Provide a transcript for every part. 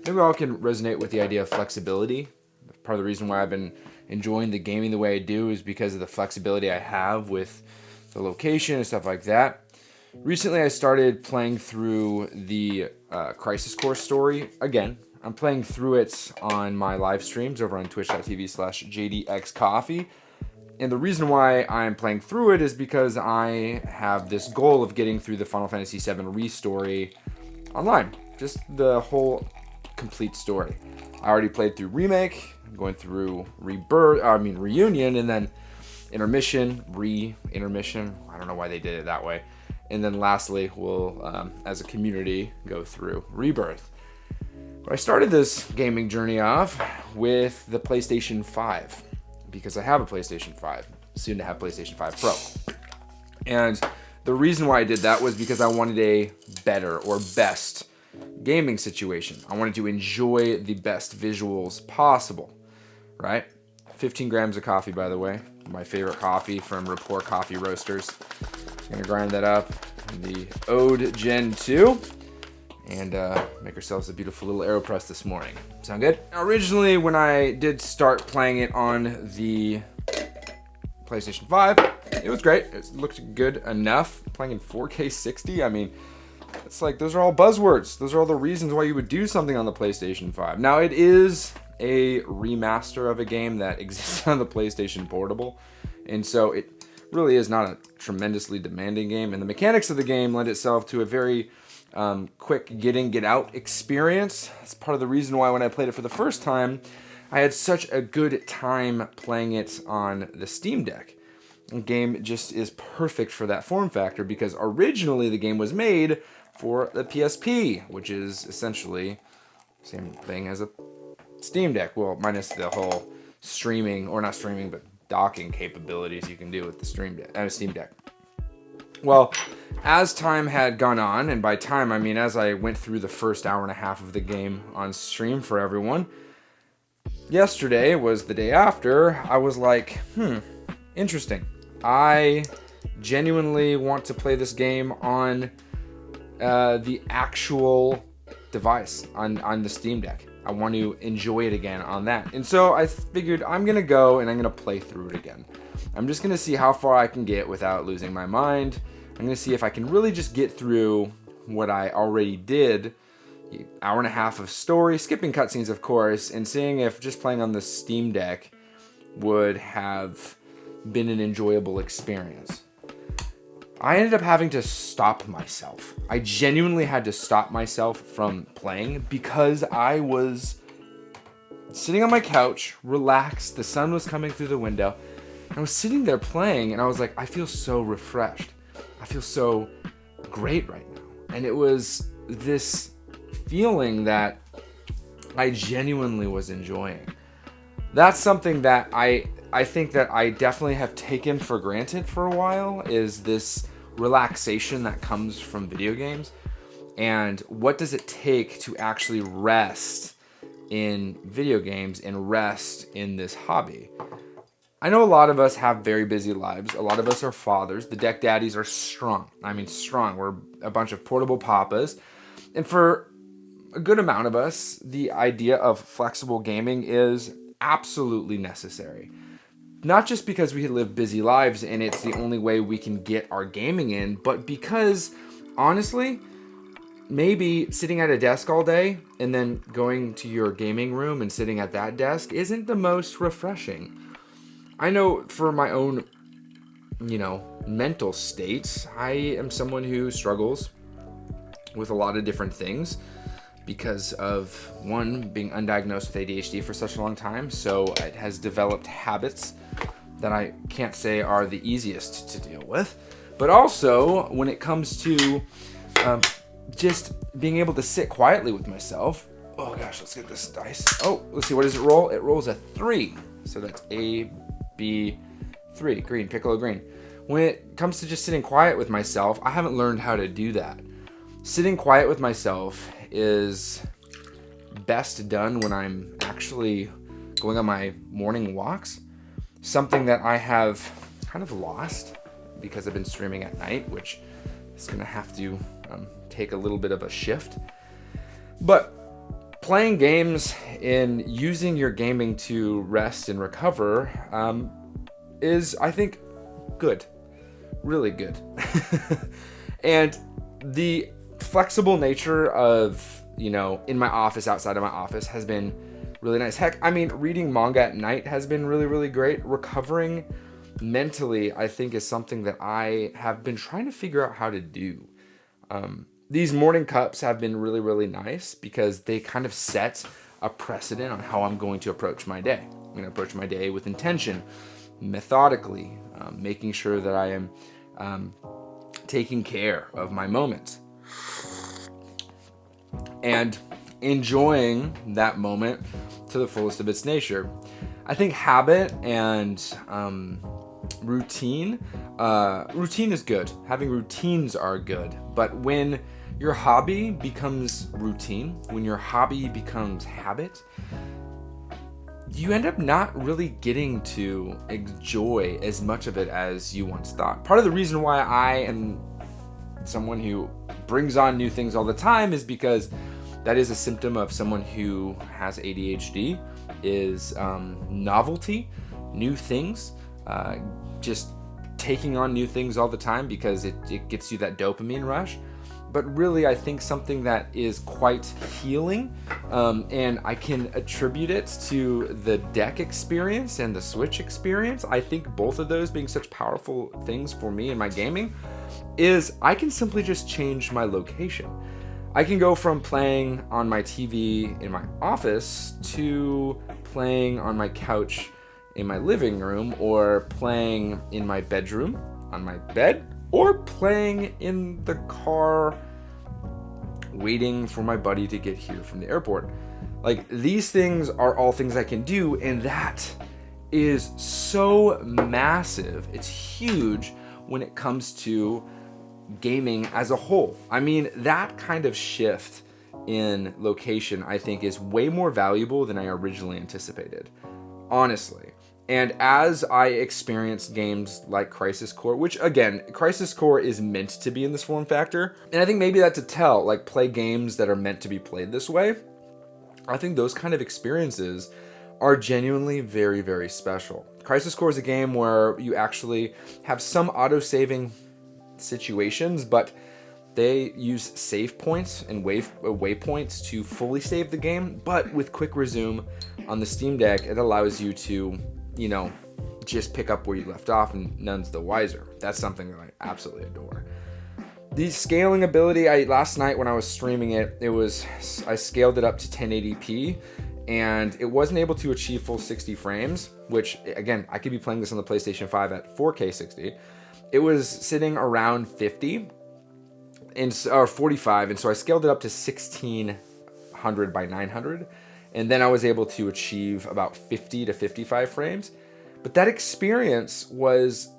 maybe we all can resonate with the idea of flexibility. Part of the reason why I've been enjoying the gaming the way I do is because of the flexibility I have with the location and stuff like that. Recently, I started playing through the Crisis Core story again. I'm playing through it on my live streams over on twitch.tv/jdxcoffee. And the reason why I'm playing through it is because I have this goal of getting through the Final Fantasy VII Re-story online. Just the whole complete story. I already played through Remake, I'm going through Reunion, and then Intermission, Intermission. I don't know why they did it that way. And then lastly, we'll, as a community, go through Rebirth. But I started this gaming journey off with the PlayStation 5, because I have a PlayStation 5, soon to have PlayStation 5 Pro. And the reason why I did that was because I wanted a better or best gaming situation. I wanted to enjoy the best visuals possible, right? 15 grams of coffee, by the way. My favorite coffee from Rapport Coffee Roasters. I'm going to grind that up in the Ode Gen 2 and make ourselves a beautiful little AeroPress this morning. Sound good? Now, originally, when I did start playing it on the PlayStation 5, it was great. It looked good enough. Playing in 4K 60, I mean, it's like, those are all buzzwords. Those are all the reasons why you would do something on the PlayStation 5. Now, it is a remaster of a game that exists on the PlayStation Portable, and so it really is not a tremendously demanding game, and the mechanics of the game lend itself to a very quick get in, get out experience. That's part of the reason why when I played it for the first time, I had such a good time playing it on the Steam Deck. The game just is perfect for that form factor, because originally the game was made for the PSP, which is essentially the same thing as a Steam Deck. Well, minus the whole streaming, or not streaming, but docking capabilities you can do with the Steam Deck. Well, as time had gone on, and by time I mean as I went through the first hour and a half of the game on stream for everyone, yesterday was the day after, I was like, interesting. I genuinely want to play this game on the actual device, on the Steam Deck. I want to enjoy it again on that. And so I figured I'm going to go and I'm going to play through it again. I'm just going to see how far I can get without losing my mind. I'm going to see if I can really just get through what I already did. Hour and a half of story, skipping cutscenes of course, and seeing if just playing on the Steam Deck would have been an enjoyable experience. I ended up having to stop myself. I genuinely had to stop myself from playing because I was sitting on my couch, relaxed, the sun was coming through the window, and I was sitting there playing, and I was like, I feel so refreshed. I feel so great right now. And it was this feeling that I genuinely was enjoying. That's something that I think that I definitely have taken for granted for a while, is this relaxation that comes from video games. And what does it take to actually rest in video games and rest in this hobby? I know a lot of us have very busy lives. A lot of us are fathers. The deck daddies are strong. I mean, strong. We're a bunch of portable papas. And for a good amount of us, the idea of flexible gaming is absolutely necessary. Not just because we live busy lives and it's the only way we can get our gaming in, but because, honestly, maybe sitting at a desk all day and then going to your gaming room and sitting at that desk isn't the most refreshing. I know for my own, mental state, I am someone who struggles with a lot of different things because of, one, being undiagnosed with ADHD for such a long time. So it has developed habits that I can't say are the easiest to deal with. But also, when it comes to just being able to sit quietly with myself. Oh gosh, let's get this dice. Oh, let's see, what does it roll? It rolls a 3. So that's A, B, 3, green, piccolo green. When it comes to just sitting quiet with myself, I haven't learned how to do that. Sitting quiet with myself is best done when I'm actually going on my morning walks. Something that I have kind of lost because I've been streaming at night, which is going to have to take a little bit of a shift. But playing games and using your gaming to rest and recover is, I think, good. Really good. And the flexible nature of, in my office, outside of my office, has been really nice. Heck, I mean, reading manga at night has been really, really great. Recovering mentally, I think, is something that I have been trying to figure out how to do. These morning cups have been really, really nice because they kind of set a precedent on how I'm going to approach my day. I'm going to approach my day with intention, methodically, making sure that I am taking care of my moments and enjoying that moment to the fullest of its nature. I think habit and routine is good. Having routines are good. But when your hobby becomes routine, when your hobby becomes habit, you end up not really getting to enjoy as much of it as you once thought. Part of the reason why I am someone who brings on new things all the time is because that is a symptom of someone who has ADHD, is novelty, new things, just taking on new things all the time because it gets you that dopamine rush. But really, I think something that is quite healing, and I can attribute it to the deck experience and the Switch experience. I think both of those being such powerful things for me in my gaming, is I can simply just change my location. I can go from playing on my TV in my office to playing on my couch in my living room, or playing in my bedroom on my bed, or playing in the car waiting for my buddy to get here from the airport. Like, these things are all things I can do, and that is so massive. It's huge when it comes to gaming as a whole. I mean, that kind of shift in location, I think, is way more valuable than I originally anticipated, honestly. And as I experienced games like Crisis Core, which, again, Crisis Core is meant to be in this form factor, and I think maybe that's a tell, like, play games that are meant to be played this way. I think those kind of experiences are genuinely very, very special. Crisis Core is a game where you actually have some auto-saving situations, but they use save points and waypoints to fully save the game. But with Quick Resume on the Steam Deck, it allows you to, just pick up where you left off, and none's the wiser. That's something that I absolutely adore. The scaling ability, last night when I was streaming it, I scaled it up to 1080p, and it wasn't able to achieve full 60 frames, which, again, I could be playing this on the PlayStation 5 at 4K 60. It was sitting around 50 or 45, and so I scaled it up to 1600 by 900, and then I was able to achieve about 50 to 55 frames. But that experience was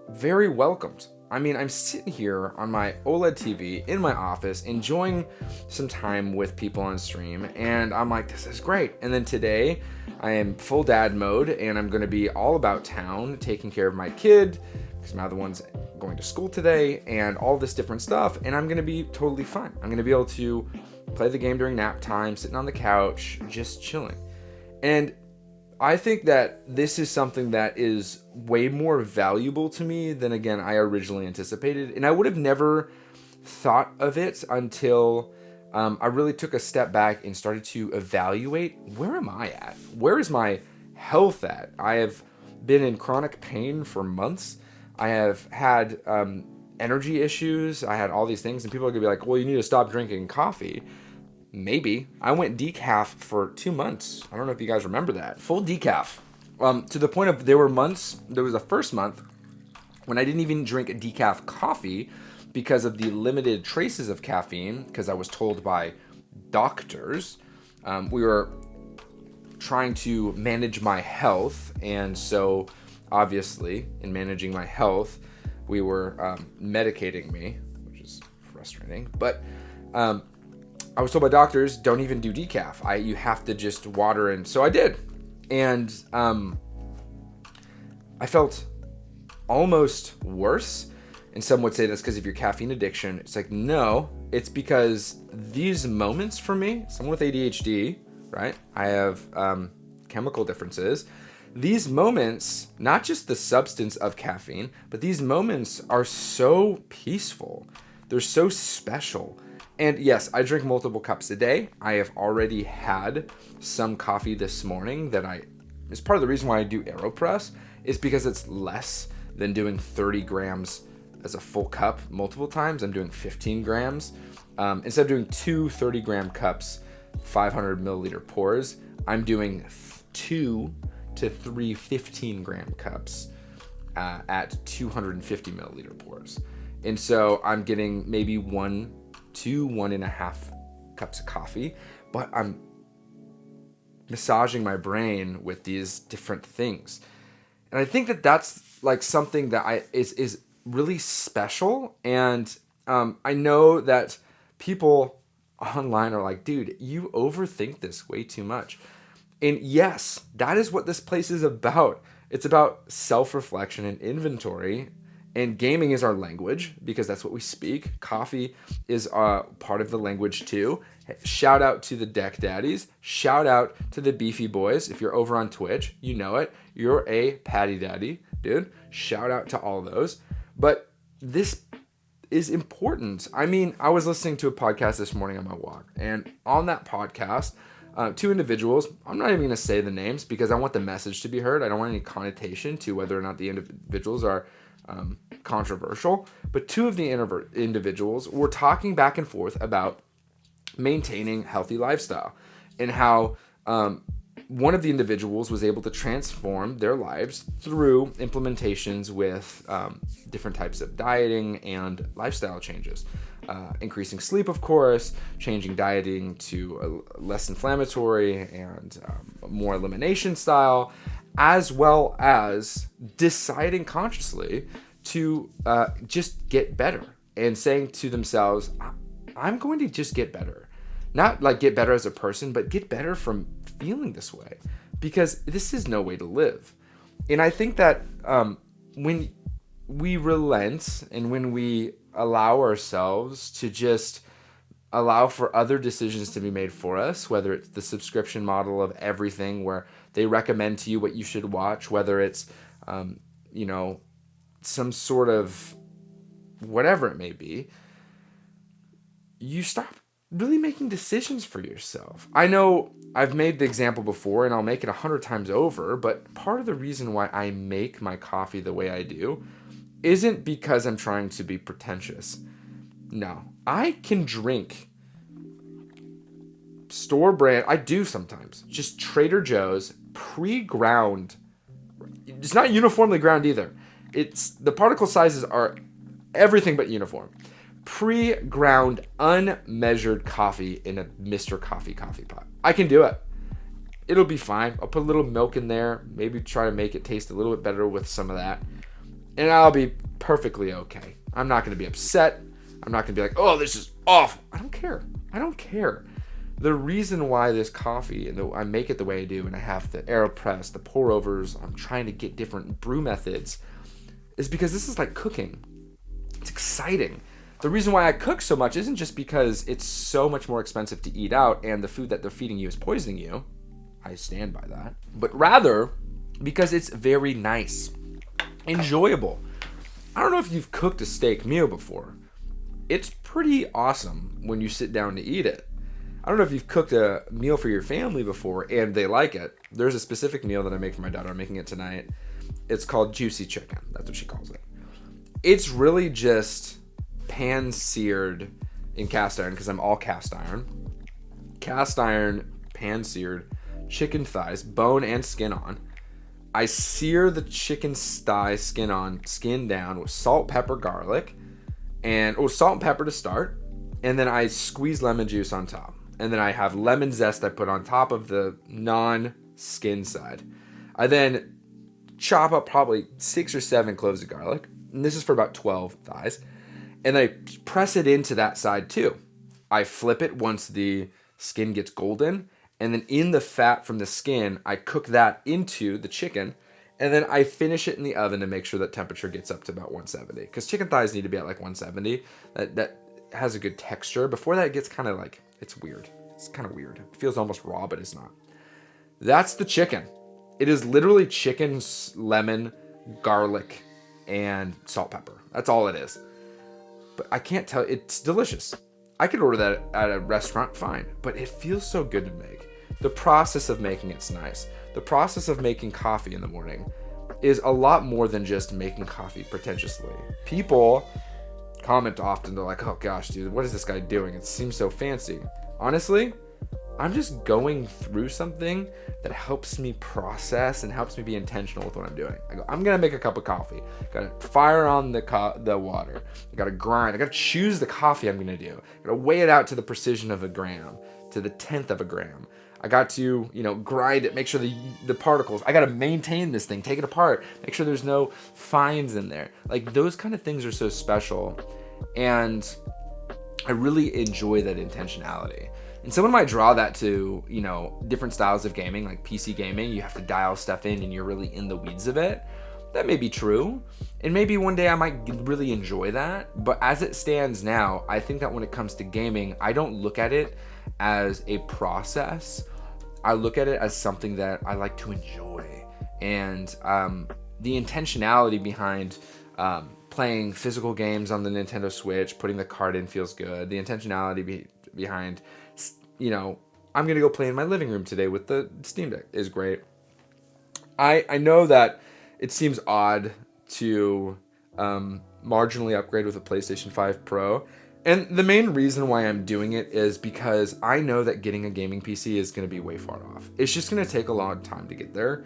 very welcomed. I mean, I'm sitting here on my OLED TV in my office, enjoying some time with people on stream, and I'm like, this is great. And then today, I am full dad mode, and I'm going to be all about town, taking care of my kid, because my other one's going to school today, and all this different stuff, and I'm going to be totally fine. I'm going to be able to play the game during nap time, sitting on the couch, just chilling. And I think that this is something that is way more valuable to me than, again, I originally anticipated. And I would have never thought of it until I really took a step back and started to evaluate, where am I at? Where is my health at? I have been in chronic pain for months. I have had energy issues. I had all these things, and people are going to be like, well, you need to stop drinking coffee. Maybe. I went decaf for 2 months. I don't know if you guys remember that. Full decaf. To the point of, there was the first month when I didn't even drink decaf coffee because of the limited traces of caffeine, because I was told by doctors. We were trying to manage my health, and so obviously in managing my health, we were medicating me, which is frustrating. But I was told by doctors, don't even do decaf. You have to just water, and so I did. And I felt almost worse. And some would say that's because of your caffeine addiction. It's like, no, It's because these moments for me, someone with ADHD, right? I have chemical differences. These moments, not just the substance of caffeine, but these moments are so peaceful. They're so special. And yes, I drink multiple cups a day. I have already had some coffee this morning it's part of the reason why I do AeroPress is because it's less than doing 30 grams as a full cup multiple times. I'm doing 15 grams. Instead of doing two 30-gram cups, 500 milliliter pours, I'm doing 2 to 3 15-gram cups at 250 milliliter pours. And so I'm getting maybe 1 to 1.5 cups of coffee, but I'm massaging my brain with these different things. And I think that that's like something that is really special. And I know that people online are like, dude, you overthink this way too much. And yes, that is what this place is about. It's about self-reflection and inventory. And gaming is our language because that's what we speak. Coffee is part of the language too. Shout out to the Deck Daddies. Shout out to the Beefy Boys. If you're over on Twitch, you know it. You're a Patty Daddy, dude. Shout out to all those. But this is important. I mean, I was listening to a podcast this morning on my walk. And on that podcast, two individuals, I'm not even going to say the names because I want the message to be heard. I don't want any connotation to whether or not the individuals are controversial, but two of the individuals were talking back and forth about maintaining healthy lifestyle and how one of the individuals was able to transform their lives through implementations with different types of dieting and lifestyle changes. Increasing sleep, of course, changing dieting to a less inflammatory and more elimination style, as well as deciding consciously to just get better and saying to themselves, I'm going to just get better. Not like get better as a person, but get better from feeling this way because this is no way to live. And I think that when we relent and when we allow ourselves to just allow for other decisions to be made for us, whether it's the subscription model of everything where they recommend to you what you should watch, whether it's, some sort of whatever it may be, you stop really making decisions for yourself. I know I've made the example before and I'll make it 100 times over, but part of the reason why I make my coffee the way I do isn't because I'm trying to be pretentious. No, I can drink store brand. I do sometimes. Just Trader Joe's pre-ground. It's not uniformly ground either. The particle sizes are everything but uniform. Pre-ground, unmeasured coffee in a Mr. Coffee pot. I can do it. It'll be fine. I'll put a little milk in there. Maybe try to make it taste a little bit better with some of that. And I'll be perfectly okay. I'm not going to be upset. I'm not going to be like, oh, this is awful. I don't care. The reason why this coffee, and I make it the way I do, and I have the AeroPress, the pour overs, I'm trying to get different brew methods, is because this is like cooking. It's exciting. The reason why I cook so much isn't just because it's so much more expensive to eat out and the food that they're feeding you is poisoning you. I stand by that. But rather because it's very nice, enjoyable. I don't know if you've cooked a steak meal before. It's pretty awesome when you sit down to eat it. I don't know if you've cooked a meal for your family before and they like it. There's a specific meal that I make for my daughter. I'm making it tonight. It's called juicy chicken. That's what she calls it. It's really just pan-seared in cast iron because I'm all cast iron. Cast iron, pan-seared chicken thighs, bone and skin on. I sear the chicken thigh skin down with salt, pepper, garlic, and salt and pepper to start. And then I squeeze lemon juice on top. And then I have lemon zest I put on top of the non-skin side. I then chop up probably 6 or 7 cloves of garlic. And this is for about 12 thighs. And I press it into that side too. I flip it once the skin gets golden. And then in the fat from the skin, I cook that into the chicken. And then I finish it in the oven to make sure that temperature gets up to about 170. Because chicken thighs need to be at like 170. That has a good texture. Before that, it gets kind of like, it's weird. It's kind of weird. It feels almost raw, but it's not. That's the chicken. It is literally chicken, lemon, garlic, and salt, pepper. That's all it is. But I can't tell. It's delicious. I could order that at a restaurant, fine. But it feels so good to make. The process of making it's nice. The process of making coffee in the morning is a lot more than just making coffee pretentiously. People comment often. They're like, oh gosh, dude, what is this guy doing? It seems so fancy. Honestly, I'm just going through something that helps me process and helps me be intentional with what I'm doing. I go, I'm gonna make a cup of coffee. Gotta fire on the water. I gotta grind. I gotta choose the coffee I'm gonna do. I gotta weigh it out to the precision of a gram, to the 10th of a gram. I got to, grind it, make sure the particles, I got to maintain this thing, take it apart, make sure there's no fines in there. Like, those kind of things are so special. And I really enjoy that intentionality. And someone might draw that to, different styles of gaming, like PC gaming. You have to dial stuff in and you're really in the weeds of it. That may be true. And maybe one day I might really enjoy that. But as it stands now, I think that when it comes to gaming, I don't look at it as a process. I look at it as something that I like to enjoy. And the intentionality behind playing physical games on the Nintendo Switch, putting the card in feels good. The intentionality behind, I'm going to go play in my living room today with the Steam Deck is great. I know that it seems odd to marginally upgrade with a PlayStation 5 Pro. And the main reason why I'm doing it is because I know that getting a gaming PC is going to be way far off. It's just going to take a long time to get there.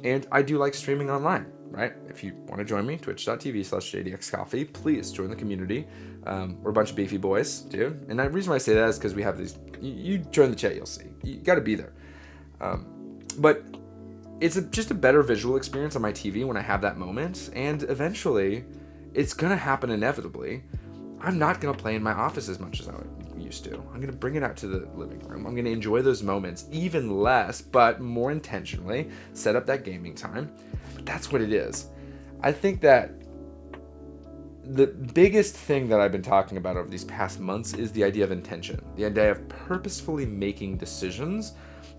And I do like streaming online, right? If you want to join me, twitch.tv/JDXCoffee, please join the community. We're a bunch of beefy boys, dude. And the reason why I say that is because we have these, you join the chat, you'll see. You got to be there. But it's just a better visual experience on my TV when I have that moment. And eventually, it's going to happen inevitably. I'm not going to play in my office as much as I used to. I'm going to bring it out to the living room. I'm going to enjoy those moments even less, but more intentionally, set up that gaming time. But that's what it is. I think that the biggest thing that I've been talking about over these past months is the idea of intention, the idea of purposefully making decisions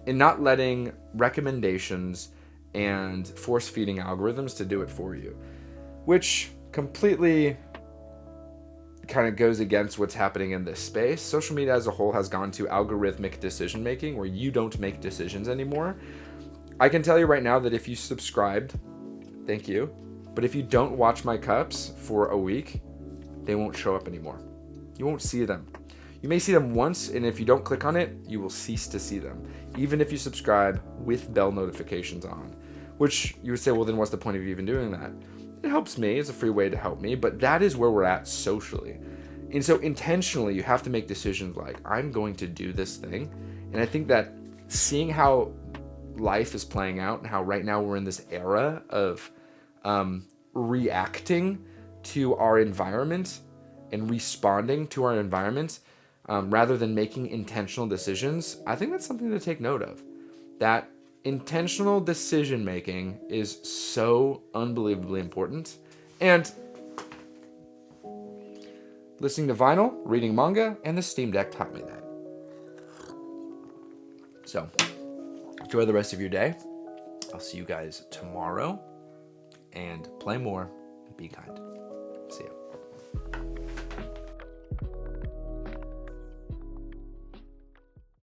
and not letting recommendations and force-feeding algorithms to do it for you, which completely kind of goes against what's happening in this space. Social media as a whole has gone to algorithmic decision making where you don't make decisions anymore. I can tell you right now that if you subscribed, thank you. But if you don't watch my cups for a week, they won't show up anymore. You won't see them. You may see them once, and if you don't click on it, you will cease to see them, even if you subscribe with bell notifications on. Which you would say, well, then what's the point of you even doing that? It helps me. It's a free way to help me, but that is where we're at socially. And so intentionally, you have to make decisions like, I'm going to do this thing. And I think that seeing how life is playing out and how right now we're in this era of reacting to our environment and responding to our environment rather than making intentional decisions, I think that's something to take note of. That intentional decision making is so unbelievably important. And listening to vinyl, reading manga, and the Steam Deck taught me that. So, enjoy the rest of your day. I'll see you guys tomorrow. And play more and be kind. See ya.